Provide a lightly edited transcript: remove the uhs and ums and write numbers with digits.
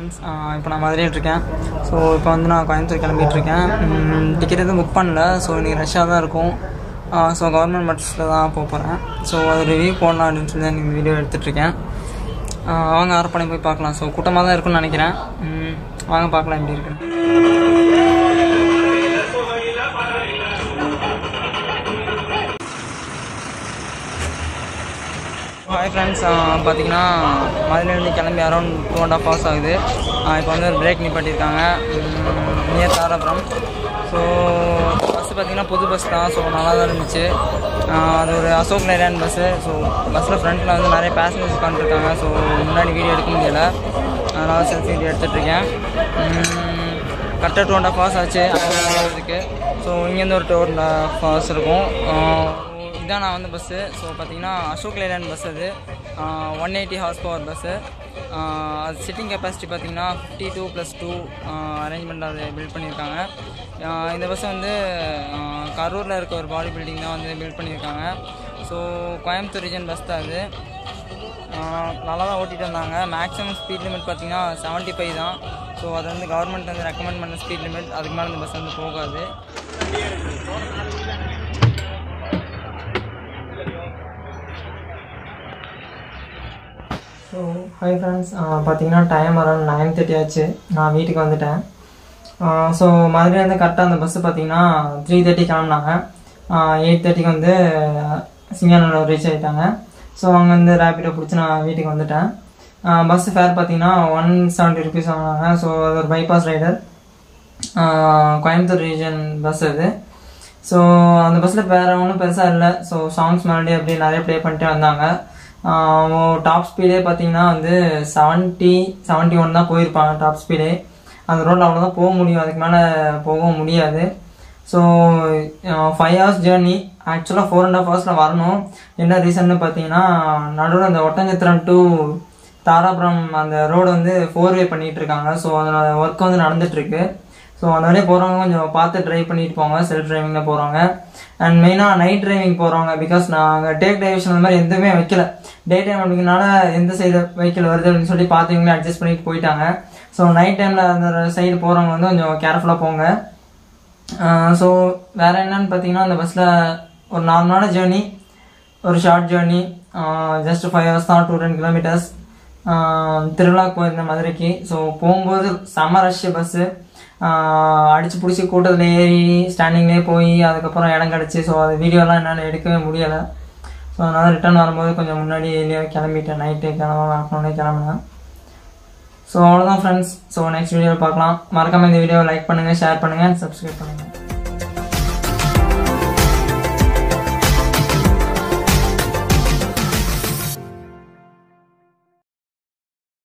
Friends, இப்போ நான் மதுரையில் இருக்கேன். ஸோ இப்போ வந்து நான் கோயம்புத்தூர் கிளம்பிட்டுருக்கேன். டிக்கெட் எதுவும் புக் பண்ணல. ஸோ இன்றைக்கி ரஷ்ஷாக தான் இருக்கும். ஸோ கவர்மெண்ட் பஸ்ஸில் தான் போக போகிறேன். ஸோ அது ரிவ்யூ போடலாம் அப்படின்னு சொல்லி தான் இந்த வீடியோ எடுத்துகிட்ருக்கேன். வாங்க அரப்பணை போய் பார்க்கலாம். ஸோ கூட்டமாக தான் இருக்குன்னு நினைக்கிறேன். வாங்க பார்க்கலாம் எப்படி இருக்குன்னு. ஹாய் ஃப்ரெண்ட்ஸ், பார்த்தீங்கன்னா மதுரையிலேருந்து கிளம்பி அரௌண்ட் 2.5 hours ஆகுது. இப்போ வந்து ஒரு பிரேக் நிப்பாட்டியிருக்காங்க நியர் தாராபுரம். ஸோ பஸ்ஸு பார்த்திங்கன்னா புது பஸ் தான். ஸோ நல்லா தான் இருந்துச்சு. அது ஒரு அசோக் லேலேண்ட் பஸ்ஸு. ஸோ பஸ்ஸில் ஃப்ரண்ட்டில் வந்து நிறைய பேசஞ்சர்ஸ் உட்காந்துருக்காங்க. ஸோ முன்னாடி வீடியோ எடுக்க முடியலை, அதனால் செல்ஃபி வீடியோ எடுத்துகிட்ருக்கேன். கரெக்டாக 2.5 hours ஆச்சு அதுக்கு. ஸோ இங்கேருந்து ஒரு 2.5 hours இருக்கும். இதான் நான் வந்து பஸ்ஸு. ஸோ பார்த்தீங்கன்னா அசோக் லேலேண்ட் பஸ். அது 180 horsepower பஸ்ஸு. அது சிட்டிங் கெப்பாசிட்டி பார்த்திங்கன்னா 52+2 அரேஞ்ச்மெண்ட் அது பில்ட் பண்ணியிருக்காங்க. இந்த பஸ்ஸை வந்து கரூரில் இருக்க ஒரு பாடி பில்டிங் தான் வந்து பில்ட் பண்ணியிருக்காங்க. ஸோ கோயம்புத்தூர் ரீஜன் பஸ் தான் அது. நல்லா தான் ஓட்டிகிட்டு வந்தாங்க. மேக்ஸிமம் ஸ்பீட் லிமிட் பார்த்திங்கன்னா 75 தான். ஸோ அது வந்து கவர்மெண்ட் வந்து ரெக்கமெண்ட் பண்ண ஸ்பீட் லிமிட். அதுக்கு மேலே இந்த பஸ் வந்து போகாது. ஸோ ஹாய் ஃப்ரெண்ட்ஸ், பார்த்தீங்கன்னா டைம் அரௌண்ட் 9:30 ஆச்சு. நான் வீட்டுக்கு வந்துட்டேன். ஸோ மதுரையிலேருந்து கரெக்டாக அந்த பஸ்ஸு பார்த்தீங்கன்னா 3:30 கிளம்புனாங்க. 8:30 வந்து சிங்கானூர் ரீச் ஆகிட்டாங்க. ஸோ அங்கே வந்து ரேப்பிடோ பிடிச்சி நான் வீட்டுக்கு வந்துட்டேன். பஸ்ஸு ஃபேர் பார்த்தீங்கன்னா 170 rupees வாங்கினாங்க. ஸோ அது ஒரு bypass rider Coimbatore region bus அது. ஸோ அந்த பஸ்ஸில் வேறு ஒன்றும் பெருசாக இல்லை. ஸோ சாங்ஸ் மறுபடியும் அப்படியே நிறைய ப்ளே பண்ணிட்டே வந்தாங்க. டாப் ஸ்பீடே பார்த்தீங்கன்னா வந்து 70-71 தான் போயிருப்பாங்க டாப் ஸ்பீடே. அந்த ரோட்டில் அவ்வளோதான் போக முடியும், அதுக்கு மேலே போகவும் முடியாது. So 5 hours journey. ஆக்சுவலாக 4.5 hours வரணும். என்ன ரீசன்னு பார்த்தீங்கன்னா நடுவில் அந்த ஒட்டஞ்சத்திரம் டு தாராபுரம் அந்த ரோடு வந்து 4-way பண்ணிகிட்டு இருக்காங்க. ஸோ அதனோட ஒர்க் வந்து நடந்துகிட்ருக்கு. ஸோ அந்த வழியே போகிறவங்க கொஞ்சம் பார்த்து ட்ரைவ் பண்ணிட்டு போங்க, செல்ஃப் டிரைவிங்கில் போகிறவங்க. அண்ட் மெயினாக நைட் டிரைவிங் போகிறவங்க, பிகாஸ் நாங்கள் டேக் டைவர்ஷன் அந்த மாதிரி எதுவுமே வைக்கல. டே டைம் அப்படிங்கிறனால எந்த சைடு வெஹிக்கிள் வருது அப்படின்னு சொல்லி பார்த்தீங்களே அட்ஜஸ்ட் பண்ணிட்டு போயிட்டாங்க. ஸோ நைட் டைமில் அந்த சைடு போகிறவங்க வந்து கொஞ்சம் கேர்ஃபுல்லாக போங்க. ஸோ வேறு என்னன்னு பார்த்தீங்கன்னா அந்த பஸ்ஸில் ஒரு நார்மலான ஜேர்னி, ஒரு ஷார்ட் ஜேர்னி, ஜஸ்ட் 5 hours தான், 210 kilometers. திருவிழாவுக்கு போயிருந்தேன் மதுரைக்கு. ஸோ போகும்போது செம்ம ரஷ் பஸ்ஸு. அடித்து பிடிச்சி கூட்டத்தில் ஏறி ஸ்டாண்டிங்லேயே போய் அதுக்கப்புறம் இடம் கிடச்சி. ஸோ அது வீடியோலாம் என்னால் எடுக்கவே முடியலை. ஸோ அதனால் ரிட்டர்ன் வரும்போது கொஞ்சம் முன்னாடி ஏரியாவே கிளம்பிட்டேன். நைட்டு ஆஃப்டர்நூனே கிளம்புனேன். ஸோ அவ்வளோதான் ஃப்ரெண்ட்ஸ். ஸோ நெக்ஸ்ட் வீடியோவில் பார்க்கலாம். மறக்காமல் இந்த வீடியோவை லைக் பண்ணுங்கள், ஷேர் பண்ணுங்கள், சப்ஸ்கிரைப் பண்ணுங்கள்.